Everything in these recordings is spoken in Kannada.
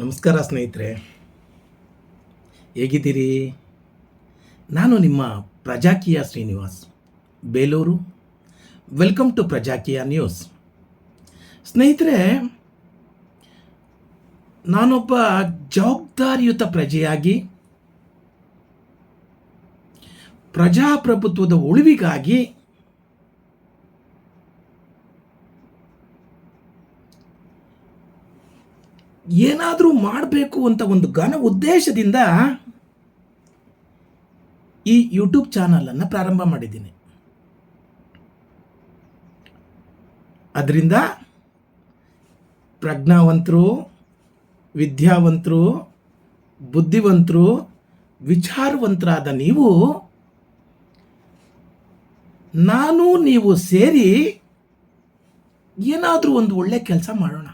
ನಮಸ್ಕಾರ ಸ್ನೇಹಿತರೆ, ಹೇಗಿದ್ದೀರಿ? ನಾನು ನಿಮ್ಮ Prajakiya Srinivas Belur. Welcome to Prajakiya news. ಸ್ನೇಹಿತರೆ, ನಾನೊಬ್ಬ ಜವಾಬ್ದಾರಿಯುತ ಪ್ರಜೆಯಾಗಿ ಪ್ರಜಾಪ್ರಭುತ್ವದ ಉಳಿವಿಗಾಗಿ ಏನಾದರೂ ಮಾಡಬೇಕು ಅಂತ ಒಂದು ಘನ ಉದ್ದೇಶದಿಂದ ಈ ಯೂಟ್ಯೂಬ್ ಚಾನಲನ್ನು ಪ್ರಾರಂಭ ಮಾಡಿದ್ದೀನಿ. ಅದರಿಂದ ಪ್ರಜ್ಞಾವಂತರು, ವಿದ್ಯಾವಂತರು, ಬುದ್ಧಿವಂತರು, ವಿಚಾರವಂತರಾದ ನಾನು ನೀವು ಸೇರಿ ಏನಾದರೂ ಒಂದು ಒಳ್ಳೆ ಕೆಲಸ ಮಾಡೋಣ.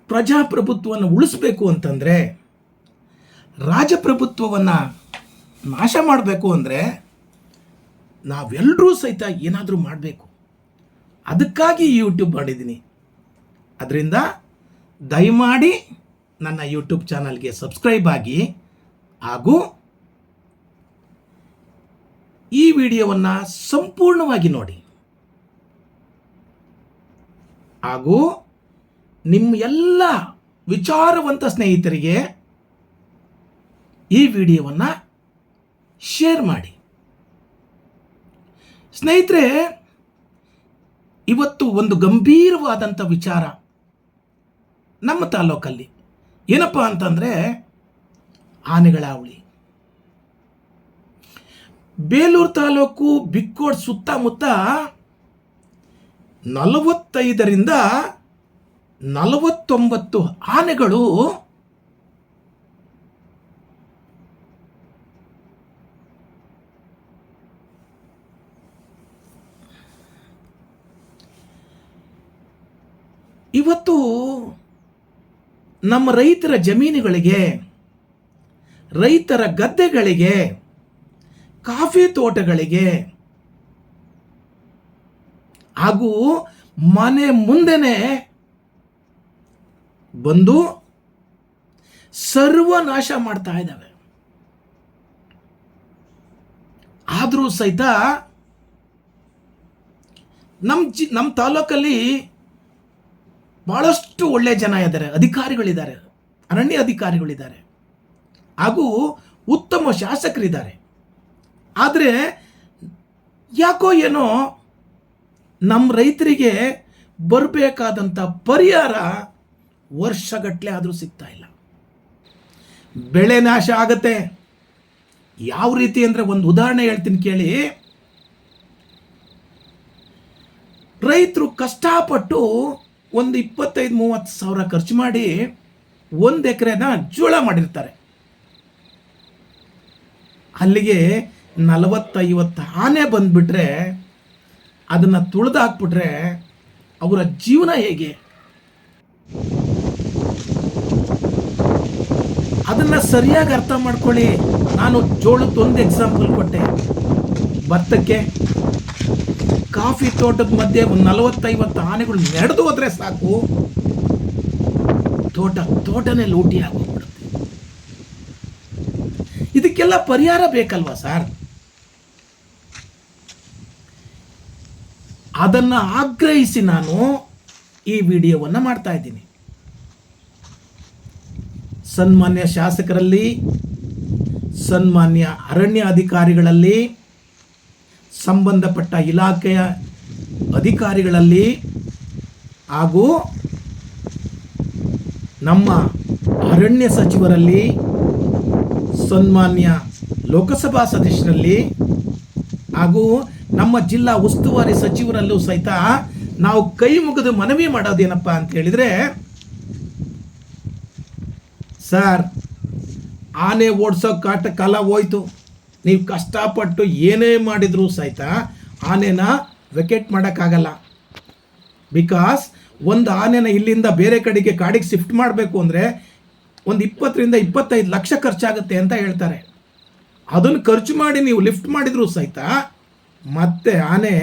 ಪ್ರಜಾಪ್ರಭುತ್ವವನ್ನು ಉಳಿಸ್ಬೇಕು ಅಂತಂದರೆ, ರಾಜಪ್ರಭುತ್ವವನ್ನು ನಾಶ ಮಾಡಬೇಕು ಅಂದರೆ ನಾವೆಲ್ಲರೂ ಸಹಿತ ಏನಾದರೂ ಮಾಡಬೇಕು. ಅದಕ್ಕಾಗಿ ಯೂಟ್ಯೂಬ್ ಮಾಡಿದ್ದೀನಿ. ಅದರಿಂದ ದಯಮಾಡಿ ನನ್ನ ಯೂಟ್ಯೂಬ್ ಚಾನಲ್ಗೆ ಸಬ್ಸ್ಕ್ರೈಬ್ ಆಗಿ, ಹಾಗೂ ಈ ವಿಡಿಯೋವನ್ನು ಸಂಪೂರ್ಣವಾಗಿ ನೋಡಿ, ಹಾಗೂ ನಿಮ್ಮ ಎಲ್ಲ ವಿಚಾರವಂತ ಸ್ನೇಹಿತರಿಗೆ ಈ ವಿಡಿಯೋವನ್ನು ಶೇರ್ ಮಾಡಿ. ಸ್ನೇಹಿತರೆ, ಇವತ್ತು ಒಂದು ಗಂಭೀರವಾದಂಥ ವಿಚಾರ ನಮ್ಮ ತಾಲೂಕಲ್ಲಿ. ಏನಪ್ಪ ಅಂತಂದರೆ, ಆನೆಗಳ ಹಾವಳಿ. ಬೇಲೂರು ತಾಲೂಕು ಬಿಕ್ಕೋಡ್ ಸುತ್ತಮುತ್ತ 45ರಿಂದ 49 ಆನೆಗಳು ಇವತ್ತು ನಮ್ಮ ರೈತರ ಜಮೀನುಗಳಿಗೆ, ರೈತರ ಗದ್ದೆಗಳಿಗೆ, ಕಾಫಿ ತೋಟಗಳಿಗೆ ಹಾಗೂ ಮನೆ ಮುಂದೆನೆ ಬಂದು ಸರ್ವನಾಶ ಮಾಡ್ತಾ ಇದ್ದಾವೆ. ಆದರೂ ಸಹಿತ ನಮ್ಮ ತಾಲೂಕಲ್ಲಿ ಬಹಳಷ್ಟು ಒಳ್ಳೆಯ ಜನ ಇದ್ದಾರೆ, ಅಧಿಕಾರಿಗಳಿದ್ದಾರೆ, ಅರಣ್ಯ ಅಧಿಕಾರಿಗಳಿದ್ದಾರೆ, ಹಾಗೂ ಉತ್ತಮ ಶಾಸಕರಿದ್ದಾರೆ. ಆದರೆ ಯಾಕೋ ಏನೋ ನಮ್ಮ ರೈತರಿಗೆ ಬರಬೇಕಾದಂಥ ಪರಿಹಾರ ವರ್ಷಗಟ್ಟಲೆ ಆದರೂ ಸಿಗ್ತಾ ಇಲ್ಲ. ಬೆಳೆ ನಾಶ ಆಗತ್ತೆ. ಯಾವ ರೀತಿ ಅಂದರೆ, ಒಂದು ಉದಾಹರಣೆ ಹೇಳ್ತೀನಿ ಕೇಳಿ. ರೈತರು ಕಷ್ಟಪಟ್ಟು ಒಂದು 25-30 ಸಾವಿರ ಖರ್ಚು ಮಾಡಿ 1 ಎಕರೆನ ಜೋಳ ಮಾಡಿರ್ತಾರೆ. ಅಲ್ಲಿಗೆ 40-50 ಆನೆ ಬಂದುಬಿಟ್ರೆ, ಅದನ್ನು ತುಳಿದು ಹಾಕ್ಬಿಟ್ರೆ ಅವರ ಜೀವನ ಹೇಗೆ? ಅದನ್ನು ಸರಿಯಾಗಿ ಅರ್ಥ ಮಾಡ್ಕೊಳ್ಳಿ. ನಾನು ಜೋಳದೊಂದು ಎಕ್ಸಾಂಪಲ್ ಕೊಟ್ಟೆ. ಭತ್ತಕ್ಕೆ, ಕಾಫಿ ತೋಟದ ಮಧ್ಯೆ ಒಂದು 40-50 ಆನೆಗಳು ನಡೆದು ಹೋದ್ರೆ ಸಾಕು, ತೋಟನೇ ಲೂಟಿ ಆಗೋಗ್ಬಿಡುತ್ತೆ. ಇದಕ್ಕೆಲ್ಲ ಪರಿಹಾರ ಬೇಕಲ್ವಾ ಸರ್? ಅದನ್ನು ಆಗ್ರಹಿಸಿ ನಾನು ಈ ವಿಡಿಯೋವನ್ನು ಮಾಡ್ತಾ ಇದ್ದೀನಿ. ಸನ್ಮಾನ್ಯ ಶಾಸಕರಲ್ಲಿ, ಸನ್ಮಾನ್ಯ ಅರಣ್ಯ ಅಧಿಕಾರಿಗಳಲ್ಲಿ, ಸಂಬಂಧಪಟ್ಟ ಇಲಾಖೆಯ ಅಧಿಕಾರಿಗಳಲ್ಲಿ, ಹಾಗೂ ನಮ್ಮ ಅರಣ್ಯ ಸಚಿವರಲ್ಲಿ, ಸನ್ಮಾನ್ಯ ಲೋಕಸಭಾ ಸದಸ್ಯರಲ್ಲಿ, ಹಾಗೂ ನಮ್ಮ ಜಿಲ್ಲಾ ಉಸ್ತುವಾರಿ ಸಚಿವರಲ್ಲೂ ಸಹಿತ ನಾವು ಕೈ ಮುಗಿದು ಮನವಿ ಮಾಡೋದೇನಪ್ಪ ಅಂತ ಹೇಳಿದರೆ, ಸರ್, ಆನೆ ಓಡಿಸೋ ಕಾಲ ಹೋಯ್ತು. ನೀವು ಕಷ್ಟಪಟ್ಟು ಏನೇ ಮಾಡಿದರೂ ಸಹಿತ ಆನೆನ ವೆಕೆಟ್ ಮಾಡೋಕ್ಕಾಗಲ್ಲ. ಬಿಕಾಸ್ ಒಂದು ಆನೆನ ಇಲ್ಲಿಂದ ಬೇರೆ ಕಡೆಗೆ ಕಾಡಿಗೆ ಶಿಫ್ಟ್ ಮಾಡಬೇಕು ಅಂದರೆ ಒಂದು 20-25 ಲಕ್ಷ ಖರ್ಚಾಗುತ್ತೆ ಅಂತ ಹೇಳ್ತಾರೆ. ಅದನ್ನು ಖರ್ಚು ಮಾಡಿ ನೀವು ಲಿಫ್ಟ್ ಮಾಡಿದರೂ ಸಹಿತ ಮತ್ತೆ ಆನೆ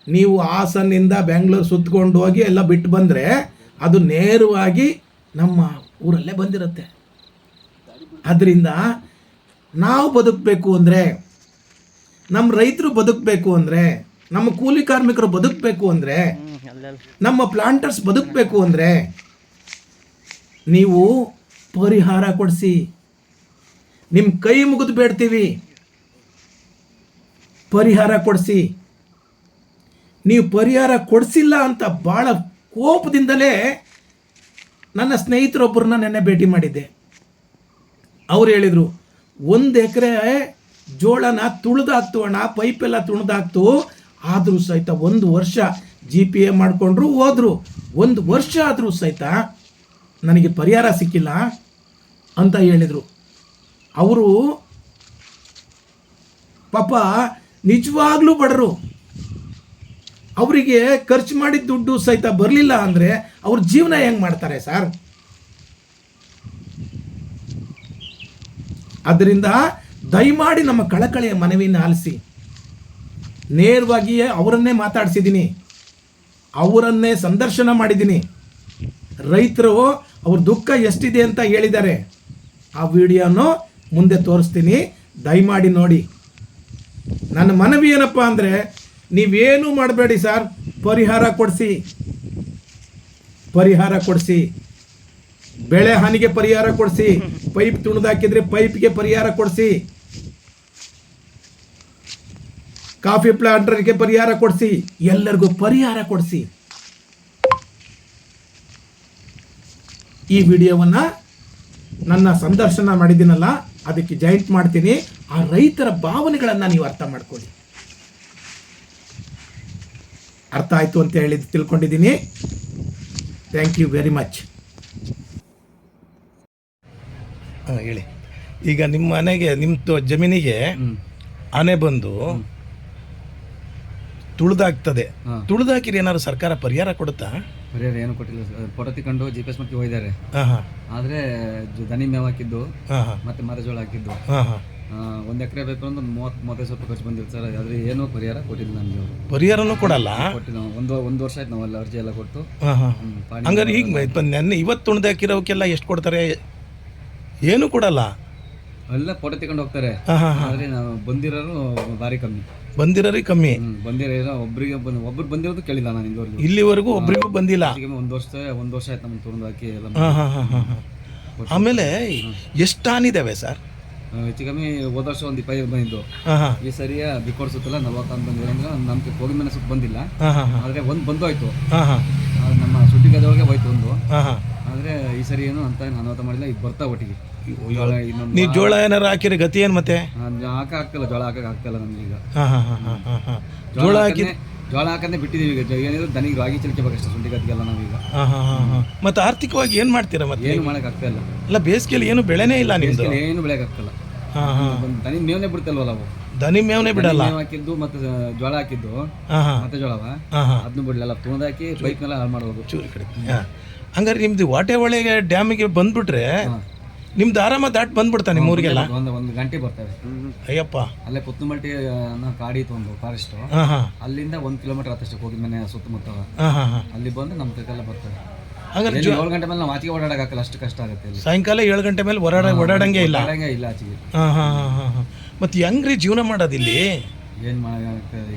ನೀವು ಹಾಸನಿಂದ ಬೆಂಗಳೂರು ಸುತ್ತಕೊಂಡು ಹೋಗಿ ಎಲ್ಲ ಬಿಟ್ಟು ಬಂದರೆ ಅದು ನೇರವಾಗಿ ನಮ್ಮ ಊರಲ್ಲೇ ಬಂದಿರುತ್ತೆ. ಅದರಿಂದ ನಾವು ಬದುಕಬೇಕು ಅಂದರೆ, ನಮ್ಮ ರೈತರು ಬದುಕಬೇಕು ಅಂದರೆ, ನಮ್ಮ ಕೂಲಿ ಕಾರ್ಮಿಕರು ಬದುಕಬೇಕು ಅಂದರೆ, ನಮ್ಮ ಪ್ಲಾಂಟರ್ಸ್ ಬದುಕಬೇಕು ಅಂದರೆ ನೀವು ಪರಿಹಾರ ಕೊಡಿಸಿ. ನಿಮ್ಮ ಕೈ ಮುಗಿದು ಬೇಡ್ತೀವಿ, ಪರಿಹಾರ ಕೊಡಿಸಿ. ನೀವು ಪರಿಹಾರ ಕೊಡಿಸಿಲ್ಲ ಅಂತ ಭಾಳ ಕೋಪದಿಂದಲೇ ನನ್ನ ಸ್ನೇಹಿತರೊಬ್ಬರನ್ನ ನೆನ್ನೆ ಭೇಟಿ ಮಾಡಿದ್ದೆ. ಅವ್ರು ಹೇಳಿದರು, 1 ಎಕರೆ ಜೋಳನ ತುಳಿದಾಕ್ತು ಅಣ್ಣ, ಪೈಪೆಲ್ಲ ತುಳಿದಾಕ್ತು, ಆದರೂ ಸಹಿತ 1 ವರ್ಷ GPA ಮಾಡಿಕೊಂಡ್ರು ಹೋದರು. 1 ವರ್ಷ ಆದರೂ ಸಹಿತ ನನಗೆ ಪರಿಹಾರ ಸಿಕ್ಕಿಲ್ಲ ಅಂತ ಹೇಳಿದರು. ಅವರು ಪಾಪ ನಿಜವಾಗ್ಲೂ ಬಡರು. ಅವರಿಗೆ ಖರ್ಚು ಮಾಡಿದ ದುಡ್ಡು ಸಹಿತ ಬರಲಿಲ್ಲ ಅಂದರೆ ಅವ್ರ ಜೀವನ ಹೆಂಗೆ ಮಾಡ್ತಾರೆ ಸರ್? ಆದ್ದರಿಂದ ದಯಮಾಡಿ ನಮ್ಮ ಕಳಕಳಿಯ ಮನವಿಯನ್ನು ಆಲಿಸಿ. ನೇರವಾಗಿಯೇ ಅವರನ್ನೇ ಮಾತಾಡಿಸಿದ್ದೀನಿ, ಅವರನ್ನೇ ಸಂದರ್ಶನ ಮಾಡಿದ್ದೀನಿ. ರೈತರು ಅವ್ರ ದುಃಖ ಎಷ್ಟಿದೆ ಅಂತ ಹೇಳಿದ್ದಾರೆ. ಆ ವಿಡಿಯೋನು ಮುಂದೆ ತೋರಿಸ್ತೀನಿ, ದಯಮಾಡಿ ನೋಡಿ. ನನ್ನ ಮನವಿ ಏನಪ್ಪ ಅಂದರೆ, ನೀವೇನು ಮಾಡಬೇಡಿ ಸರ್, ಪರಿಹಾರ ಕೊಡಿಸಿ. ಪರಿಹಾರ ಕೊಡಿಸಿ, ಬೆಳೆ ಹಾನಿಗೆ ಪರಿಹಾರ ಕೊಡಿಸಿ, ಪೈಪ್ ತುಣಿದಾಕಿದ್ರೆ ಪೈಪ್ಗೆ ಪರಿಹಾರ ಕೊಡಿಸಿ, ಕಾಫಿ ಪ್ಲಾಂಟರ್ಗೆ ಪರಿಹಾರ ಕೊಡಿಸಿ, ಎಲ್ಲರಿಗೂ ಪರಿಹಾರ ಕೊಡಿಸಿ. ಈ ವಿಡಿಯೋವನ್ನು ನನ್ನ ಸಂದರ್ಶನ ಮಾಡಿದ್ದೀನಲ್ಲ, ಅದಕ್ಕೆ ಜಾಯಿಂಟ್ ಮಾಡ್ತೀನಿ. ಆ ರೈತರ ಭಾವನೆಗಳನ್ನು ನೀವು ಅರ್ಥ ಮಾಡ್ಕೊಳ್ಳಿ. ಅರ್ಥ ಆಯಿತು ಅಂತ ಹೇಳಿ ತಿಳ್ಕೊಂಡಿದ್ದೀನಿ. Thank you very much. ಹೇಳಿ. ಈಗ ನಿಮ್ಮ ಮನೆಗೆ, ನಿಮ್ಮ ಜಮೀನಿಗೆ ಆನೆ ಬಂದು ತುಳಿದಾಗ್ತದೆ, ತುಳಿದಾಕಿರಿ, ಏನಾದ್ರು ಸರ್ಕಾರ ಪರಿಹಾರ ಕೊಡುತ್ತಾ? ಪರಿಹಾರ ಏನು ಕೊಟ್ಟಿಲ್ಲ ಸರ್. ಫೋಟೋ ತಿಕೊಂಡು GPS ಮಟ್ಟಿ ಹೋಗಿದ್ದಾರೆ. ಆದರೆ ದನಿ ಮೇವು ಹಾಕಿದ್ದು ಮತ್ತೆ ಮರಜೋಳ ಹಾಕಿದ್ದು 1 ಎಕರೆ ಬೇಕು ಅಂದ್ರೆ 30-35 ಸಾವಿರ ಖರ್ಚು ಬಂದಿತ್ತು ಸರ್. ಆದರೆ ಏನೂ ಪರಿಹಾರ ಕೊಟ್ಟಿಲ್ಲ ನಮಗೆ. ಅವರು ಪರಿಹಾರನೂ ಕೊಡಲ್ಲ. ಕೊಟ್ಟಿಲ್ಲ. ಒಂದು ವರ್ಷ ಆಯ್ತು ನಾವೆಲ್ಲ ಅರ್ಜಿ ಎಲ್ಲ ಕೊಟ್ಟು. ಹಂಗಾರೆ ಈಗ ನೆನ್ನೆ ಇವತ್ತು ತುಣಿದಾಕಿರೋಕ್ಕೆಲ್ಲ ಎಷ್ಟು ಕೊಡ್ತಾರೆ? ಏನು ಕೊಡಲ್ಲ. ಎಲ್ಲ ಫೋಟೋ ತಗೊಂಡು ಹೋಗ್ತಾರೆ. ಆದರೆ ನಾವು ಬಂದಿರೋರು ಭಾರಿ ಕಮ್ಮಿ. ಬಂದಿರೋರಿಗೆ ಕಮ್ಮಿ. ಬಂದಿರೋ ಒಬ್ರು ಬಂದಿರೋದು ಕೇಳಿಲ್ಲ ನಾನು ಇಲ್ಲಿವರೆಗೂ ಒಬ್ರಿಗೂ ಬಂದಿಲ್ಲ. 1 ವರ್ಷ ಆಯ್ತು ನಮ್ಮನ್ನು ತುಳಿದು ಹಾಕಿ ಎಲ್ಲ. ಆಮೇಲೆ ಎಷ್ಟು ಹಾನಿದಾವೆ ಸರ್? ಹೆಚ್ಚು ಕಮ್ಮಿ ಹೋದ ವರ್ಷ ಒಂದು 25 ಬಂದಿದ್ದು. ಈ ಸರಿಯ ಬಿಕೋಡ್ ಸುತ್ತಲ್ಲ 40 ಬಂದಿರೋ ಅಂದ್ರೆ ನಮ್ಗೆ ಕೋಗಿ ಮನೆ ಸುತ್ತ ಬಂದಿಲ್ಲ. ಆದರೆ ಒಂದು ಬಂದು ಹೋಯ್ತು, ನಮ್ಮ ಸುಟ್ಟಿಗದೊಳಗೆ ಹೋಯ್ತು ಒಂದು. ಆದರೆ ಈ ಸರಿ ಏನು ಅಂತ ಅನಾಹುತ ಮಾಡಿಲ್ಲ. ಈಗ ಬರ್ತಾ ಒಟ್ಟಿಗೆ ನೀವು ಜೋಳ ಏನಾರು ಹಾಕಿರಿ ಗತಿ ಏನು? ಮತ್ತೆ ಆಗ್ತಿಲ್ಲ, ಜೋಳ ಆಗ್ತಿಲ್ಲ ನಮ್ಗೆ. ಈಗ ಜೋಳ ಹಾಕಂದ್ರೆ ಬಿಟ್ಟಿದ್ದೀವಿ. ಈಗ ಏನಿದ್ರು ದನಿಗೆ ರಾಗಿ ಚಿಲ್ಕಬೇಕಷ್ಟೇ, ಶುಂಠಿ ಗದ್ದಿಗೆಲ್ಲ ನಾವೀಗ. ಮತ್ತೆ ಆರ್ಥಿಕವಾಗಿ ಏನು ಮಾಡ್ತೀರಾ? ಮತ್ತೆ ಏನು ಮಾಡಕ್ ಆಗ್ತಾ ಇಲ್ಲ. ಇಲ್ಲ, ಬೇಸಿಗೆಯಲ್ಲಿ ಏನು ಬೆಳೆನೇ ಇಲ್ಲ, ನಿಮ್ದು ಏನು ಬೆಳೆಯಕ್ ಆಗ್ತಿಲ್ಲ. ದನಿ ಮೇವನೇ ಬಿಡ್ತಲ್ವಲ್ಲ ನಾವು. ದನಿ ಮೇವನೇ ಬಿಡಲ್ಲ. ಹಾಕಿದ್ದು ಮತ್ತೆ ಜೋಳ ಹಾಕಿದ್ದು ಮತ್ತೆ ಜೋಳವ ಅದನ್ನು ಬಿಡಲ್ಲ, ತುಳಿದಾಕಿ ಪೈಪ್ನೆಲ್ಲ ಹಾಳು ಮಾಡೋದು. ಚೂರಿ ಕಡೆ. ಹಂಗಾರೆ ನಿಮ್ದು ವಾಟೆ ಒಳಗೆ ಡ್ಯಾಮಿಗೆ ಬಂದ್ಬಿಟ್ರೆ ನಿಮ್ದು ಆರಾಮ ದಾಟ್ ಬಂದ್ಬಿಡ್ತಾ ನಿಮ್ಮ ಊರಿಗೆಲ್ಲ? ಒಂದು ಗಂಟೆ ಬರ್ತವೆ. ಅಯ್ಯಪ್ಪ, ಅಲ್ಲೇ ಪುತ್ತಮಲ್ಟಿ ಕಾಡಿತ್ತು ಒಂದು ಫಾರೆಸ್ಟ್, ಅಲ್ಲಿಂದ 1 ಕಿಲೋಮೀಟರ್ ಆತಷ್ಟೇ ಹೋಗಿ ಮನೆ ಸುತ್ತಮುತ್ತ. ಅಲ್ಲಿ ಬಂದು ನಮ್ಮ ಕೈಗೆಲ್ಲ ಬರ್ತವೆ. ಹಾಗಾದ್ರೆ 7 ಗಂಟೆ ಮೇಲೆ ನಾವು ಆಚೆಗೆ ಓಡಾಡಕ್ಕಾಗಲ್ಲ, ಅಷ್ಟು ಕಷ್ಟ ಆಗುತ್ತೆ. ಸಾಯಂಕಾಲ 7 ಗಂಟೆ ಮೇಲೆ ಓಡಾಡಂಗೆ ಇಲ್ಲ ಆಚೆಗೆ. ಮತ್ತೆ ಹೆಂಗ್ರಿ ಜೀವನ ಮಾಡೋದಿಲ್ಲಿ? ಏನು ಮಾಡಕ್ಕಾಗ್ತದೆ?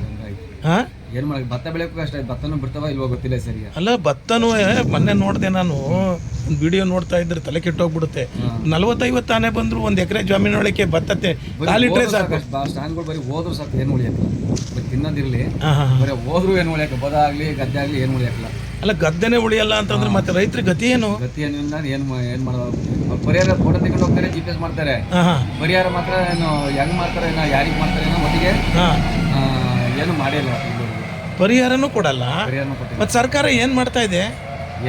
ಏನು ಮಾಡಕ್ಕೆ, ಭತ್ತ ಬೆಳೆಯೋಕ್ಕೂ ಕಷ್ಟ. ಭತ್ತನೂ ಬಿಡ್ತಾವ ಇಲ್ವೋ ಗೊತ್ತಿಲ್ಲ ಸರಿ. ಅಲ್ಲ, ಭತ್ತನೂ ಮೊನ್ನೆ ನೋಡಿದೆ ನಾನು, ಒಂದು ವಿಡಿಯೋ ನೋಡ್ತಾ ಇದ್ರೆ ತಲೆ ಕೆಟ್ಟೋಗ್ಬಿಡುತ್ತೆ. 40-50 ಆನೆ ಬಂದ್ರು 1 ಎಕರೆ ಜಮೀನೊಳಗೆ ಭತ್ತತೆ ಕಾಲಿಟ್ರೆ ಸಾಕು. ಸ್ಟ್ಯಾಂಡ್ಗಳು ಬರೀ ಹೋದ್ರು ಸಾಕು, ಏನು ಉಳಿಯಕ್ಕೆ. ತಿನ್ನೋದಿರಲಿ, ಬರೀ ಹೋದ್ರು ಏನು ಉಳಿಯಕ್ಕೆ, ಬದ ಆಗಲಿ ಗದ್ದೆ ಆಗಲಿ ಏನು ಉಳಿಯಕ್ಕಲ್ಲ. ಅಲ್ಲ, ಗದ್ದೆನೇ ಉಳಿಯಲ್ಲ ಅಂತಂದ್ರೆ ಮತ್ತೆ ರೈತರ ಗತಿ ಏನು? ಗತಿ ಏನಿಲ್ಲ, ಏನು ಮಾಡೋದು? ಪರಿಹಾರ ಫೋಟೋ ತಗೊಂಡು ಹೋಗ್ತಾರೆ, GPS ಮಾಡ್ತಾರೆ. ಪರಿಹಾರ ಮಾತ್ರ ಏನು ಹೆಂಗ್ ಮಾಡ್ತಾರೆ, ಯಾರಿಗೆ ಮಾಡ್ತಾರೆ ಒಟ್ಟಿಗೆ ಏನು ಮಾಡಿಲ್ಲ. ಪರಿಹಾರನೂ ಕೊಡಲ್ಲ. ಮತ್ತೆ ಸರ್ಕಾರ ಏನು ಮಾಡ್ತಾ ಇದೆ?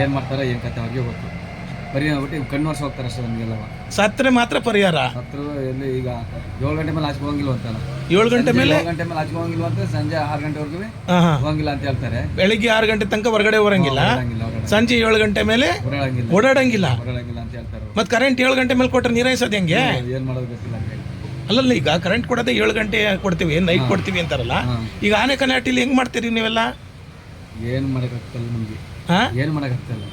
ಏನು ಮಾಡ್ತಾರೆ ಏನು ಕತೆ ಅವ್ರಿಗೆ ಗೊತ್ತು. ಪರಿಹಾರ ಒಟ್ಟಿಗೆ ಕಣ್ಣು ವರ್ಷ ಹೋಗ್ತಾರೆ ಅಷ್ಟೇ ನಮಗೆಲ್ಲ. ಸತ್ತರೆ ಮಾತ್ರ ಪರಿಹಾರ. ಸತ್ರು ಎಲ್ಲಿ ಈಗ 7 ಗಂಟೆ ಮೇಲೆ ಆಚೆ ಹೋಗಂಗಿಲ್ಲ ಅಂತಲ್ಲ. 7 ಗಂಟೆ ಮೇಲೆ ಆಚೆ ಹೋಗಂಗಿಲ್ಲ ಅಂತ, ಸಂಜೆ 6 ಗಂಟೆವರೆಗೂ ಹೋಗಂಗಿಲ್ಲ ಅಂತ ಹೇಳ್ತಾರೆ. ಬೆಳಿಗ್ಗೆ 6 ಗಂಟೆ ತನಕ ಹೊರಗಡೆ ಹೊರಂಗಿಲ್ಲ, ಸಂಜೆ 7 ಗಂಟೆ ಮೇಲೆ ಓಡಾಡಂಗಿಲ್ಲ ಅಂತ ಹೇಳ್ತಾರೆ. ಮತ್ತೆ ಕರೆಂಟ್ 7 ಗಂಟೆ ಮೇಲೆ ಕೊಟ್ಟರೆ ನೀರೈಸೋದು ಹೆಂಗೆ? ಏನು ಮಾಡೋದು ಗೊತ್ತಿಲ್ಲ. ಅಲ್ಲಲ್ಲ, ಈಗ ಕರೆಂಟ್ ಕೊಡೋದೇ 7 ಗಂಟೆ ಕೊಡ್ತೀವಿ, ನೈಟ್ ಕೊಡ್ತೀವಿ ಅಂತಾರಲ್ಲ. ಈಗ ಆನೆ ಕನಾಟಿಲಿ ಹೆಂಗ್ ಮಾಡ್ತೀರಿ ನೀವೆಲ್ಲ? ಏನು ಮಾಡೋಕ್ಕಾಗ್ತಲ್ಲ ನಮಗೆ, ಏನು ಮಾಡೋಕ್ಕಾಗ್ತಲ್ಲ.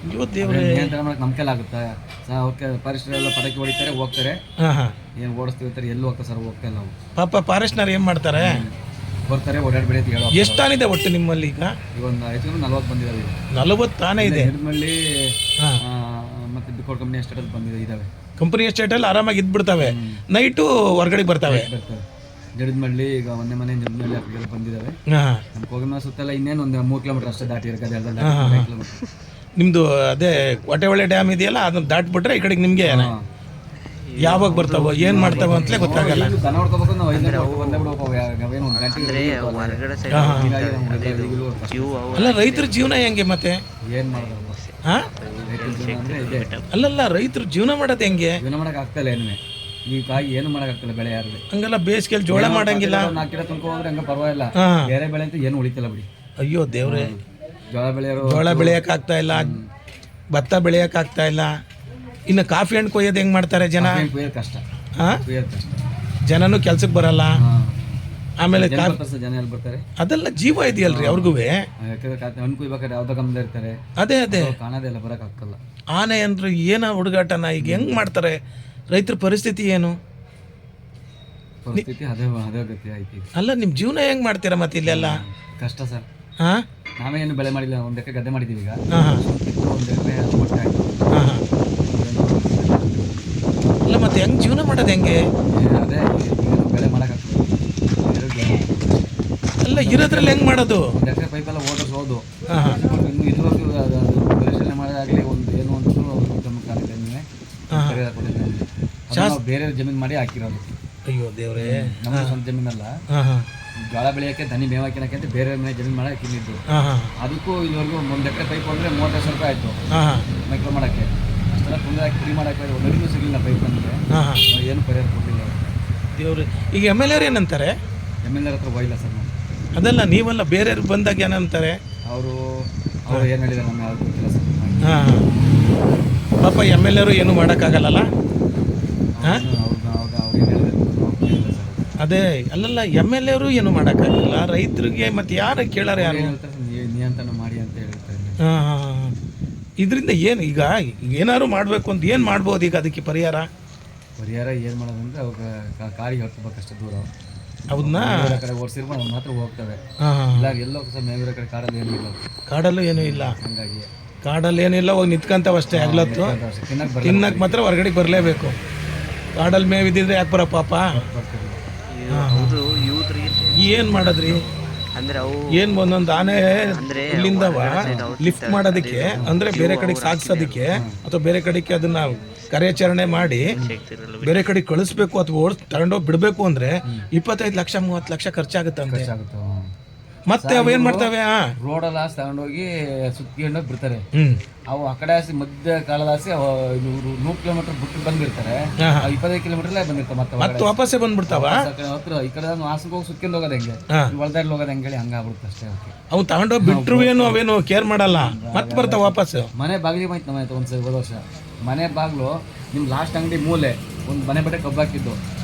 ಅಯ್ಯೋ ದೇವ್ರೆ. ನಿಯಂತ್ರಣ ಮಾಡಕ್ಕೆ ನಮ್ಮ ಕೈಲಿ ಆಗುತ್ತೆ ಅವ್ರಿಗೆ ಪರಿಸರ ಎಲ್ಲ ಪಟಾಕಿ ಹೊಡಿತಾರೆ ಹೋಗ್ತಾರೆ, ಹಾಂ ಹಾಂ. ಏನು ಓಡಿಸ್ತಿರ್ತಾರೆ, ಎಲ್ಲಿ ಹೋಗ್ತಾರೆ ಸರ್, ಹೋಗ್ತಾ ಇಲ್ಲ ನಾವು. ಪಾಪ ಫಾರೆಸ್ಟ್ನರ್ ಏನು ಮಾಡ್ತಾರೆ? ಬರ್ತಾರೆ, ಓಡಾಡ್ಬೇಡಿ ಅಂತ ಹೇಳೋ. ಎಷ್ಟು ಆನಿದೆ ಒಟ್ಟು ನಿಮ್ಮಲ್ಲಿ ಈಗ? ಈಗ ಒಂದು 40 ಬಂದಿದ್ದಾವೆ. 40 ಆನೆ ಇದೆ. ಹಿಡಿದ್ಮಳ್ಳಿ ಮತ್ತು ಬಿಕೋಡ್ ಕಂಪ್ನಿ ಎಸ್ಟೇಟಲ್ಲಿ ಬಂದಿದೆ ಇದ್ದಾವೆ. ಕಂಪನಿ ಎಸ್ಟೇಟಲ್ಲಿ ಆರಾಮಾಗಿ ಇದ್ಬಿಡ್ತವೆ, ನೈಟು ಹೊರಗಡೆ ಬರ್ತವೆ. ಜಡಿದ್ಮಳ್ಳಿ ಈಗ ಮೊನ್ನೆ ಜಡಿದ್ಮಳ್ಳಿ ಅಲ್ಲಿಗೆಲ್ಲ ಬಂದಿದ್ದಾವೆ. ಹಾಂ. ನಮ್ಮ ಕೋಗಿಮ ಸುತ್ತಲ್ಲ ಇನ್ನೇನು ಒಂದು 3 ಕಿಲೋಮೀಟರ್ ಅಷ್ಟೇ ದಾಟಿ ಇರೋದು. ಕಿಲೋಮೀಟರ್ ನಿಮ್ಮದು ಅದೇ ಹೊಟ್ಟೆವಳ್ಳೆ ಡ್ಯಾಮ್ ಇದೆಯಲ್ಲ, ಅದನ್ನ ದಾಟ್ಬಿಟ್ರೆ ಈ ಕಡೆಗೆ ನಿಮಗೆ ಯಾವಾಗ ಬರ್ತಾವೋ ಏನು ಮಾಡ್ತಾವೋ ಅಂತಲೇ ಗೊತ್ತಾಗಲ್ಲ. ದನ ಹೊಡ್ಕೋಬೇಕು ನಾವು 5 ಗಂಟೆ ಬಂದೇ ಬಿಡ್ಬೇಕು. ಅವೇನು ಒಂದು ಗಂಟೆ. ಅಲ್ಲ ರೈತರ ಜೀವನ ಹೆಂಗೆ ಮತ್ತೆ? ಏನು ಮಾಡೋದು ಹಾಂ. ರೈತರ ಜೀವನ ಅಂದರೆ ಇದೆ. ಅಲ್ಲಲ್ಲ ರೈತರು ಜೀವನ ಮಾಡೋದು ಹೆಂಗೆ? ಜೀವನ ಮಾಡೋಕೆ ಆಗ್ತಾಯಿಲ್ಲ. ಈ ಕಾಯಿ ಏನು ಮಾಡೋಕ್ಕಾಗ್ತಿಲ್ಲ, ಬೆಳೆ ಯಾರು ಹಂಗಲ್ಲ. ಬೇಸಿಗೆಯಲ್ಲಿ ಜೋಳ ಮಾಡಂಗಿಲ್ಲ. 4 ಗಿಡ ತುಂಬ್ಕೊ ಹೋದ್ರೆ ಹಂಗೆ ಪರವಾಗಿಲ್ಲ. ಬೇರೆ ಬೆಳೆ ಅಂತ ಏನು ಉಳಿತಿಲ್ಲ ಬಿಡಿ. ಅಯ್ಯೋ ದೇವ್ರೆ. ಜೋಳ ಬೆಳೆಯಕ್ಕೆ ಆಗ್ತಾ ಇಲ್ಲ, ಭತ್ತ ಬೆಳೆಯಕ್ಕೆ ಆಗ್ತಾ ಇಲ್ಲ. ಇನ್ನು ಕಾಫಿ ಹಣ್ಣು ಕೊಯ್ಯೋದು ಹೆಂಗೆ ಮಾಡ್ತಾರೆ ಜನ? ಕಷ್ಟ. ಹಾಂ. ಜನನೂ ಕೆಲ್ಸಕ್ಕೆ ಬರಲ್ಲ. ಆಮೇಲೆ ಜನ ಎಲ್ಲಿ ಬರ್ತಾರೆ? ಅದೆಲ್ಲ ಜೀವ ಇದೆಯಲ್ರಿ ಅವ್ರಿಗೂ. ಹಣ್ಣು ಕುಯ್ಬೇಕಾದ್ರೆ ಯಾವ್ದೋ ಗಮನ ಇರ್ತಾರೆ. ಅದೇ ಅದೇ ಕಾಣೋದೇ ಇಲ್ಲ, ಬರೋಕ್ಕಾಗಲ್ಲ. ಆನೆ ಅಂದ್ರೆ ಏನೋ ಹುಡುಗಾಟನ. ಈಗ ಹೆಂಗ್ ಮಾಡ್ತಾರೆ ರೈತರ ಪರಿಸ್ಥಿತಿ ಏನು? ಪರಿಸ್ಥಿತಿ ಅದೇ ಗತಿ ಆಯ್ತು. ಅಲ್ಲ ನಿಮ್ಮ ಜೀವನ ಹೆಂಗ್ ಮಾಡ್ತೀರಾ ಮತ್ತೆ ಇಲ್ಲೆಲ್ಲ? ಕಷ್ಟ ಸರ್. ಹಾಂ. ನಾವೇನು ಬೆಳೆ ಮಾಡಿಲ್ಲ, 1 ಎಕರೆ ಗದ್ದೆ ಮಾಡಿದ್ದೀವಿ ಈಗ. ಹಾಂ. 1 ಎಕರೆ ಮೊಟ್ಟೆ ಆಯಿತು. ಹಾಂ ಹಾಂ. ಅಲ್ಲ ಮತ್ತೆ ಹೆಂಗ್ ಜೀವನ ಮಾಡೋದು ಹೆಂಗೆ? ಅದೇ ಬೆಳೆ ಮಾಡೋಕ್ಕಾಗ್ತದೆ. ಅಲ್ಲ ಇರೋದ್ರಲ್ಲಿ ಹೆಂಗ್ ಮಾಡೋದು? 1 ಎಕರೆ ಪೈಪೆಲ್ಲ ಓದಿಸೋದು. ಹಾಂ ಹಾಂ. ಇನ್ನು ಇದುವರೆಗೂ ಪರಿಶೀಲನೆ ಮಾಡೋದಾಗಲಿ ಒಂದು ಏನು ಅಂತೂ ಗಮನಕ್ಕೆ ಆಗಿದೆ. ನೀವೇ ನಾವು ಬೇರೆ ಜಮೀನು ಮಾಡಿ ಹಾಕಿರೋದು. ಅಯ್ಯೋ ದೇವ್ರೆ. ನಮ್ಮ ಸ್ವಂತ ಜಮೀನಲ್ಲ. ಹಾಂ ಹಾಂ. ಜೋಳ ಬೆಳೆಯೋಕ್ಕೆ ದನಿ ಮೇವು ಹಾಕಿನಕ್ಕೆ ಅಂತ ಬೇರೆ ಮನೆ ಜಮೀನು ಮಾಡಿ ಹಾಕಿದ್ದು. ಹಾಂ ಹಾಂ. ಅದಕ್ಕೂ ಇಲ್ಲಿವರೆಗೂ 1 ಎಕರೆ ಪೈಪ್ ಅಂದರೆ 35,000 ರೂಪಾಯಿ ಆಯಿತು. ಹಾಂ ಹಾಂ. ಮೈಕ್ರೋ ಮಾಡೋಕ್ಕೆ ಅಷ್ಟೆಲ್ಲ ತೊಂದರೆ ಹಾಕಿ ಫ್ರೀ ಮಾಡೋಕ್ಕೆ ಒಂದು ಅಡಿನೂ ಸಿಗಲಿಲ್ಲ ಪೈಪ್ ಅಂದರೆ. ಹಾಂ ಹಾಂ. ಏನು ಪರಿಹಾರ ಕೊಡಲಿಲ್ಲ ದೇವ್ರೆ. ಈಗ MLA ಏನಂತಾರೆ? MLA ಹತ್ರ ಹೋಗಿಲ್ಲ ಸರ್ ನಾವು. ಅದಲ್ಲ ನೀವೆಲ್ಲ ಬೇರೆಯವ್ರು ಬಂದಾಗ ಏನಂತಾರೆ ಅವರು ಏನು ಹೇಳಿದ್ದಾರೆ ನಮ್ಮ ಯಾವ್ದು ಗೊತ್ತಿಲ್ಲ ಸರ್. ಹಾಂ ಹಾಂ. ಪಾಪ MLA ಏನು ಮಾಡೋಕ್ಕಾಗಲ್ಲಲ್ಲ. ಹಾಂ. ಅವ್ರು ಏನು ಹೇಳಿದ್ರು ಸರ್. ಅದೇ ಅಲ್ಲಲ್ಲ MLA ಏನು ಮಾಡೋಕ್ಕಾಗಲ್ಲ ರೈತರಿಗೆ. ಮತ್ತೆ ಯಾರು ಕೇಳಾರೆ? ಯಾರು ಹೇಳ್ತಾರೆ ನಿಯಂತ್ರಣ ಮಾಡಿ ಅಂತ ಹೇಳ್ತಾರೆ. ಹಾಂ ಹಾಂ ಹಾಂ. ಇದರಿಂದ ಏನು ಈಗ ಏನಾದ್ರು ಮಾಡಬೇಕು ಅಂತ ಏನು ಮಾಡ್ಬೋದು ಈಗ? ಅದಕ್ಕೆ ಪರಿಹಾರ ಏನು ಮಾಡೋದಂದ್ರೆ ಅವ್ರಿಗೆ ಕಾರಿಗೆ ಹತ್ತಬೇಕಷ್ಟೇ ದೂರ. ಅವನ್ನ ಕಡೆ ಓಡಿಸಿರ್ಬೋದು ಅವ್ನು ಮಾತ್ರ ಹೋಗ್ತವೆ. ಹಾಂ ಹಾಂ. ಇಲ್ಲ ಎಲ್ಲೋ ಸಹ ಮೇವಿರೋ ಕಡೆ ಕಾಡಲ್ಲಿ ಏನೂ ಇಲ್ಲ. ಕಾಡಲ್ಲೂ ಏನೂ ಇಲ್ಲ. ಹಂಗಾಗಿ ಕಾಡಲ್ಲಿ ಏನಿಲ್ಲ, ಹೋಗಿ ನಿಂತ್ಕೊಂತವಷ್ಟೇ. ಆಗ್ಲತ್ತು ತಿನ್ನಕ್ಕೆ ಮಾತ್ರ ಹೊರಗಡೆ ಬರಲೇಬೇಕು. ಕಾಡಲ್ಲಿ ಮೇವಿದ್ದಿದ್ರೆ ಯಾಕೆ ಬರೋ ಪಾಪ? ಏನು ಮಾಡೋದ್ರಿ? ಏನು ಒಂದೊಂದು ಆನೆ ಇಲ್ಲಿಂದವ ಲಿಫ್ಟ್ ಮಾಡೋದಕ್ಕೆ ಅಂದರೆ ಬೇರೆ ಕಡೆಗೆ ಸಾಗಿಸೋದಕ್ಕೆ ಅಥವಾ ಬೇರೆ ಕಡೆಗೆ ಅದನ್ನ ಕಾರ್ಯಾಚರಣೆ ಮಾಡಿ ಬೇರೆ ಕಡೆಗೆ ಕಳಿಸ್ಬೇಕು ಅಥವಾ ತಗೊಂಡೋಗಿ ಬಿಡಬೇಕು ಅಂದರೆ 25 ಲಕ್ಷ 30 ಲಕ್ಷ ಖರ್ಚಾಗುತ್ತಂತೆ. ಮತ್ತೆ ಅವೇನು ಮಾಡ್ತವೆ? ರೋಡಲ್ಲಿ ತಗೊಂಡೋಗಿ ಸುತ್ತಿಕೊಂಡೋಗಿ ಬಿಡ್ತಾರೆ. ಅವು ಆ ಕಡೆ ಆಸಿ ಮಧ್ಯ ಕಾಲದಾಸಿ 100 ಕಿಲೋಮೀಟರ್ ಬಿಟ್ಟು ಬಂದಿರ್ತಾರೆ. 25 ಕಿಲೋಮೀಟರ್ಲೇ ಬಂದಿರ್ತಾರೆ. ಮತ್ತೆ ವಾಪಸ್ಸೇ ಬಂದ್ಬಿಡ್ತಾವ. ಹತ್ರ ಈ ಕಡೆ ಹಾಸನಕ್ಕೆ ಹೋಗಿ ಸುತ್ಕೊಂಡು ಹೋಗೋದು ಹೆಂಗೆ, ಹೊಲದಲ್ಲಿ ಹೋಗೋದು ಹೆಂಗೆ ಹಂಗಾಗ್ಬಿಡುತ್ತೆ ಅಷ್ಟೇ. ಓಕೆ ಅವು ತಗೊಂಡೋಗಿ ಬಿಟ್ರು ಅವೇನು ಕೇರ್ ಮಾಡಲ್ಲ, ಮತ್ತೆ ಬರ್ತಾವ ವಾಪಸ್. ಮನೆ ಬಾಗಿಲಿಗೆ ಬಂತು ನಮ್ಮ ಆಯ್ತು ಒಂದ್ಸರಿ ಹೋದ ವರ್ಷ. ಮನೆ ಬಾಗಿಲು ನಿಮ್ಮ ಲಾಸ್ಟ್ ಅಂಗಡಿ ಮೂಲೆ ಒಂದು ಮನೆ ಬಟ್ಟೆ ಕಬ್ಬು ಹಾಕಿದ್ದು.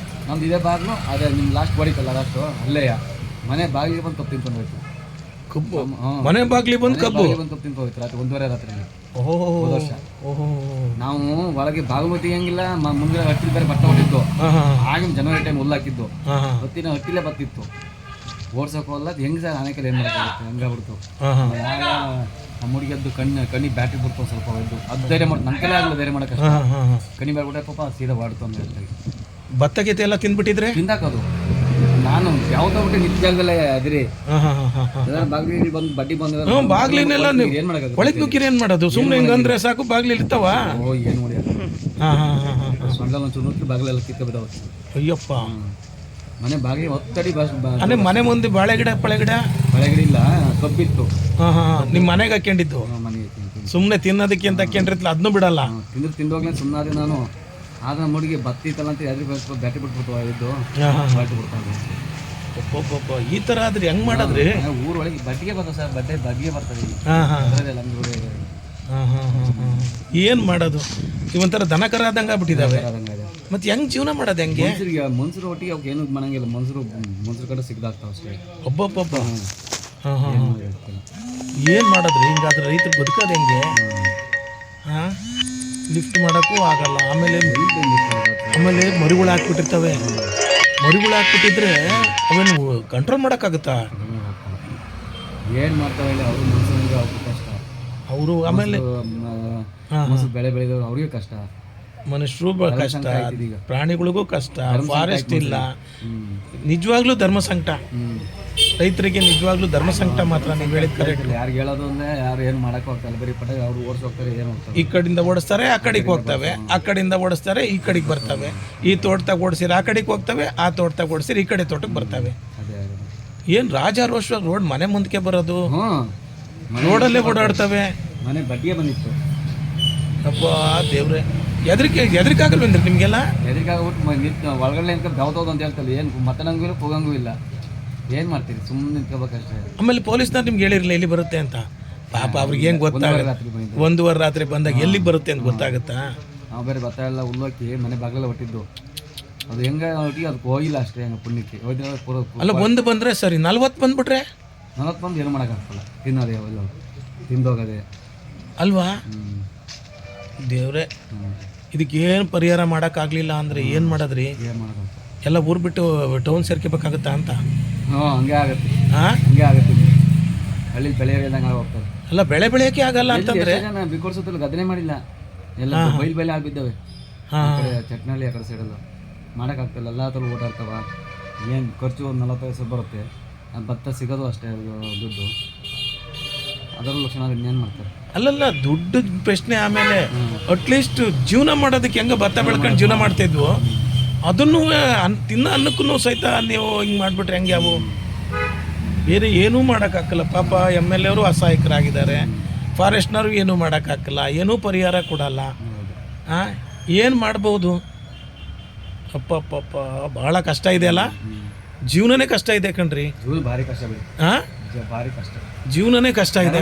ನಮ್ದು ಇದೇ ಬಾಗಿಲು ಅದೇ ನಿಮ್ಮ ಲಾಸ್ಟ್ ಹೊಡಿತಲ್ಲ ಲಾಸ್ಟು ಅಲ್ಲೇಯ ಮನೆ ಬಾಗಿಲಿಗೆ ಬಂದು ಕಬ್ಬು ತಿನ್ಕೊಂಡು ಹೋಯ್ತು. ಕಬ್ಬು ಮನೆ ಬಾಗಿಲಿಗೆ ಬಂದು ಕಬ್ಬು ಬಂದು ಕಬ್ಬು ತಿನ್ಕೊಂಡು ಹೋಯ್ತು ರಾತ್ರಿ 1:30 ರಾತ್ರಿ. ಹೋದ ವರ್ಷ ನಾವು ಒಳಗೆ ಬಾಗಿಲು ತೆಗಿಯಂಗಿಲ್ಲ. ಮುಂದೆ ಹಟ್ಟಿ ಬೇರೆ ಭತ್ತ ಹೊಟ್ಟಿದ್ದು. ಆಗಿನ ಜನವರಿ ಟೈಮ್ ಹುಲ್ಲು ಹಾಕಿದ್ದು. ಹೊತ್ತಿನ ಹಟ್ಟಿಲೇ ಬತ್ತಿತ್ತು. ಓಡ್ಸೋಕೆ ಹೋಗಲ್ಲ. ಹೆಂಗೆ ಸರ್ ಆನೆಕಲ್ ಏನು ಮಾಡೋಕ್ಕಾಗುತ್ತೆ? ಹಂಗಾಗ್ಬಿಡ್ತು. ನಮ್ಮ ಹುಡುಗಿಯದ್ದು ಕಣ್ಣಿಗೆ ಬ್ಯಾಟ್ರಿ ಬಿಡ್ತಾವೆ ಸ್ವಲ್ಪ ಹೊದ್ದು. ಅದು ಧೈರ್ಯ ಮಾಡಿ ನನ್ನ ಕೈಲೇ ಆಗಲ್ಲ ಧೈರ್ಯ ಮಾಡೋಕೆ. ಕಣ್ಣಿ ಬ್ಯಾಟ್ಬಿಟ್ಟೆ ಪಾಪ ಸೀದಾ ಬಾಡ್ತು ಅಂತ ಹೇಳ್ತಾರೆ. ಭತ್ತ ಗೀತೆ ಎಲ್ಲ ತಿಂದ್ಬಿಟ್ಟಿದ್ರೆ ತಿಂದಾಕೋದು. ನಾನು ಯಾವ್ದೋ ಬಿಟ್ಟು ನಿಜ ಜಾಗದಲ್ಲೇ ಅದ್ರಿ ಬಾಗ್ಲಿ ಬಂದು ಬಡ್ಡಿ ಬಂದ ಬಾಗ್ಲಿನೆಲ್ಲ ಏನು ಮಾಡೋದು? ಒಳಗೆ ನುಗ್ಗಿರಿ ಏನು ಮಾಡೋದು? ಸುಮ್ಮನೆ ಹಿಂಗಂದ್ರೆ ಸಾಕು ಬಾಗ್ಲಿ ಇರ್ತಾವ. ಏನು ನೋಡಿ ಸೊಂಡ ಒಂಚೂರು ನುಗ್ಗಿ ಬಾಗ್ಲೆಲ್ಲ ಕಿತ್ಕೊಬಿದ್ದಾವೆ. ಅಯ್ಯಪ್ಪ. ಮನೆ ಬಾಗಿಲಿ ಒತ್ತಡಿ ಅದೇ ಮನೆ ಮುಂದೆ ಬಾಳೆ ಗಿಡ ಪಳೆ ಗಿಡ ಇಲ್ಲ ಕಬ್ಬಿತ್ತು. ನಿಮ್ಮ ಮನೆಗೆ ಹಾಕೊಂಡಿದ್ದು? ಮನೆಗೆ ಸುಮ್ಮನೆ ತಿನ್ನೋದಕ್ಕೆ ಅಂತ ಹಾಕೊಂಡಿರ್ತಿಲ್ಲ, ಅದನ್ನೂ ಬಿಡಲ್ಲ. ತಿಂದೋಗ್ಲೇ ಸುಮ್ಮನೆ ನಾನು ಆಗ ನಮ್ಮ ಹುಡುಗಿ ಬತ್ತಿತ್ತಲ್ಲ ಅಂತ ಎದ್ರಿ ಬ್ಯಾಟ್ರಿ ಬಿಟ್ಬಿಟ್ಟು ಇದ್ದು ಬಾಟಿ ಬಿಡ್ತಾರೆ. ಈ ಥರ ಆದ್ರೆ ಹೆಂಗೆ ಮಾಡಿದ್ರಿ? ಊರೊಳಗೆ ಬಡ್ಡಿಗೆ ಬರ್ತದೆ ಸರ್, ಬಡ್ಡಿಗೆ ಬರ್ತದೆ. ಏನು ಮಾಡೋದು? ಇವೊಂಥರ ದನಕರ ಆದಂಗೆ ಆಗ್ಬಿಟ್ಟಿದ್ದಾವೆ. ಮತ್ತೆ ಹೆಂಗೆ ಜೀವನ ಮಾಡೋದು? ಹೆಂಗೆ ಮನ್ಸರು ಒಟ್ಟಿಗೆ ಅವ್ಕೆ ಏನು ಮಾಡಂಗಿಲ್ಲ. ಮನ್ಸರು ಕಡೆ ಸಿಗ್ದಾಗ್ತಾವ ಅಷ್ಟೇ. ಒಬ್ಬೊಬ್ಬ ಏನು ಮಾಡೋದ್ರಿ? ಹಿಂಗಾದ್ರೆ ರೈತರು ಬದುಕೋದು ಹೆಂಗೆ? ಹಾಂ ಲಿಫ್ಟ್ ಮಾಡೋಕ್ಕೂ ಆಗಲ್ಲ. ಆಮೇಲೆ ಮರಿಗಳು ಹಾಕ್ಬಿಟ್ಟಿರ್ತವೆ. ಮರಿಗಳು ಹಾಕ್ಬಿಟ್ಟಿದ್ರೆ ಅವೇನು ಕಂಟ್ರೋಲ್ ಮಾಡೋಕ್ಕಾಗುತ್ತಾ? ಏನು ಮಾಡ್ತಾವೆ ಹೇಳಿ, ಅವರು ಮನುಷ್ಯನಿಗೆ ಅವ್ರಿಗೆ ಕಷ್ಟ. ಅವರು ಆಮೇಲೆ ಬೆಳೆ ಬೆಳೆದವ್ರು ಅವ್ರಿಗೆ ಕಷ್ಟ, ಮನುಷ್ಯರು ಕಷ್ಟ, ಪ್ರಾಣಿಗಳಿಗೂ ಕಷ್ಟ, ಫಾರೆಸ್ಟ್ ಇಲ್ಲ. ನಿಜವಾಗ್ಲೂ ಧರ್ಮ ಸಂಕಟ, ರೈತರಿಗೆ ನಿಜವಾಗ್ಲೂ ಧರ್ಮ ಸಂಕಟ ಮಾತ್ರ. ನೀವು ಹೇಳಿದ ಕರೆಕ್ಟ್. ಯಾರಿಗೆ ಹೇಳೋದು ಅಂದರೆ ಯಾರು ಏನು ಮಾಡೋಕ್ಕೆ ಹೋಗ್ತಾರೆ, ಬರೀ ಪಟ ಅವ್ರು ಓಡಿಸೋಗ್ತಾರೆ, ಏನು ಹೋಗ್ತಾರೆ. ಈ ಕಡೆಯಿಂದ ಓಡಿಸ್ತಾರೆ ಆ ಕಡೆಗೆ ಹೋಗ್ತವೆ, ಆ ಕಡೆಯಿಂದ ಓಡಿಸ್ತಾರೆ ಈ ಕಡೆಗೆ ಬರ್ತವೆ. ಈ ತೋಟದಾಗ ಓಡಿಸಿರಿ ಆ ಕಡೆಗೆ ಹೋಗ್ತವೆ, ಆ ತೋಟದಾಗ ಓಡಿಸಿರಿ ಈ ಕಡೆ ತೋಟಕ್ಕೆ ಬರ್ತವೆ. ಏನು ರಾಜಾರೋಷ ರೋಡ್ ಮನೆ ಮುಂದಕ್ಕೆ ಬರೋದು, ರೋಡಲ್ಲೇ ಓಡಾಡ್ತವೆ. ಮನೆ ಬಡ್ಡಿಗೆ ಬಂದಿತ್ತು. ಅಪ್ಪ ದೇವ್ರೆ, ಹೆದರಿಕೆ ಆಗಲ್ವೇನ್ರಿ ನಿಮಗೆಲ್ಲ? ಹೆದರಿಕೆ ಆಗ್ಬಿಟ್ಟು ಒಳಗಡೆ ನಿಂತ್ಕೊಂಡು ದಾವತೋದು ಅಂತ ಹೇಳ್ತಾರೆ. ಏನು ಮತ್ತನಂಗೂ ಇಲ್ಲ ಹೋಗಂಗೂ ಇಲ್ಲ, ಏನು ಮಾಡ್ತೀರಿ, ಸುಮ್ಮನೆ ನಿಂತ್ಕೋಬೇಕಷ್ಟೇ. ಆಮೇಲೆ ಪೊಲೀಸ್ನವ್ರು ನಿಮ್ಗೆ ಹೇಳಿರಲಿಲ್ಲ ಎಲ್ಲಿ ಬರುತ್ತೆ ಅಂತ? ಪಾಪ ಅವ್ರಿಗೆ ಏನು ಗೊತ್ತಾಗುತ್ತೆ? 1:15 ರಾತ್ರಿ ಬಂದಾಗ ಎಲ್ಲಿಗೆ ಬರುತ್ತೆ ಅಂತ ಗೊತ್ತಾಗುತ್ತಾ? ನಾವು ಬೇರೆ ಭತ್ತ ಎಲ್ಲ ಉಲ್ಲೋಕಿ ಮನೆ ಬಾಗಿಲೆಲ್ಲ ಹೊಟ್ಟಿದ್ದು. ಅದು ಹೆಂಗೆ ಹೊಟ್ಟಿಗೆ ಅದಕ್ಕೆ ಹೋಗಿಲ್ಲ ಅಷ್ಟೇ, ಹೆಂಗೆ ಪುಣ್ಯಕ್ಕೆ ಅಲ್ಲ. 1 ಬಂದರೆ ಸರಿ, 40 ಬಂದ್ಬಿಟ್ರೆ 40 ಬಂದು ಏನು ಮಾಡೋಕ್ಕಾಗಲ್ಲ. ತಿನ್ನೋದೇ ಅವೆಲ್ಲ ತಿಂದೋಗೋದೆ ಅಲ್ವಾ? ದೇವ್ರೆ, ಇದಕ್ಕೇನು ಪರಿಹಾರ ಮಾಡೋಕ್ಕಾಗಲಿಲ್ಲ ಅಂದರೆ ಏನು ಮಾಡೋದ್ರಿ? ಏನು ಮಾಡೋದು, ಎಲ್ಲ ಊರು ಬಿಟ್ಟು ಟೌನ್ ಸೇರ್ಕೋಬೇಕಾಗುತ್ತಾ ಅಂತ? ಹಂಗೆ ಆಗುತ್ತೆ. ಹಾಂ, ಹಂಗೆ ಆಗುತ್ತೆ. ಹಳ್ಳಿ ಬೆಳೆಯೋದಂಗೆ ಹೋಗ್ತಾರೆ. ಅಲ್ಲ, ಬೆಳೆ ಬೆಳೆಯೋಕ್ಕೆ ಆಗಲ್ಲ ಅಂತಂದರೆ ಬಿಕ್ಕೋರ್ಸತ್ತಲ್ಲ, ಗದ್ದನೆ ಮಾಡಿಲ್ಲ, ಎಲ್ಲ ಬೈಲ್ ಆಗಿದ್ದಾವೆ. ಚಟ್ನಲ್ಲಿ ಆ ಕಡೆ ಸೈಡಲ್ಲ ಮಾಡೋಕ್ಕಾಗ್ತಿಲ್ಲ. ಎಲ್ಲ ಥರ ಓಡಾಡ್ತಾವ. ಏನು ಖರ್ಚು ಒಂದು 40 ಪೈಸೆ ಬರುತ್ತೆ. ಭತ್ತ ಸಿಗೋದು ಅಷ್ಟೇ ದುಡ್ಡು. ಅದರ ಲಕ್ಷಣ ಇನ್ನೇನು ಮಾಡ್ತಾರೆ? ಅಲ್ಲಲ್ಲ, ದುಡ್ಡು ಪ್ರಶ್ನೆ ಆಮೇಲೆ. ಅಟ್ಲೀಸ್ಟ್ ಜೀವನ ಮಾಡೋದಕ್ಕೆ ಹೆಂಗೆ ಭತ್ತ ಬೆಳ್ಕೊಂಡು ಜೀವನ ಮಾಡ್ತಾಯಿದ್ವು, ಅದನ್ನು ತಿನ್ನೋ ಅನ್ನಕ್ಕೂ ಸಹಿತ ನೀವು ಹಿಂಗೆ ಮಾಡಿಬಿಟ್ರೆ ಹೆಂಗೆ? ಅವು ಬೇರೆ ಏನೂ ಮಾಡೋಕ್ಕಾಗಲ್ಲ. ಪಾಪ MLA ಅವರು ಅಸಹಾಯಕರಾಗಿದ್ದಾರೆ, ಫಾರೆಸ್ಟ್ನವ್ರು ಏನೂ ಮಾಡೋಕ್ಕಾಗಲ್ಲ, ಏನೂ ಪರಿಹಾರ ಕೊಡಲ್ಲ. ಏನು ಮಾಡ್ಬೋದು? ಅಪ್ಪಪ್ಪಪ್ಪ, ಭಾಳ ಕಷ್ಟ ಇದೆ ಅಲ್ಲ. ಜೀವನನೇ ಕಷ್ಟ ಇದೆ ಕಣ್ರಿ. ಭಾರಿ ಕಷ್ಟ ಬಿಡಿ. ಹಾಂ, ಭಾರಿ ಕಷ್ಟ, ಜೀವನನೇ ಕಷ್ಟ ಇದೆ.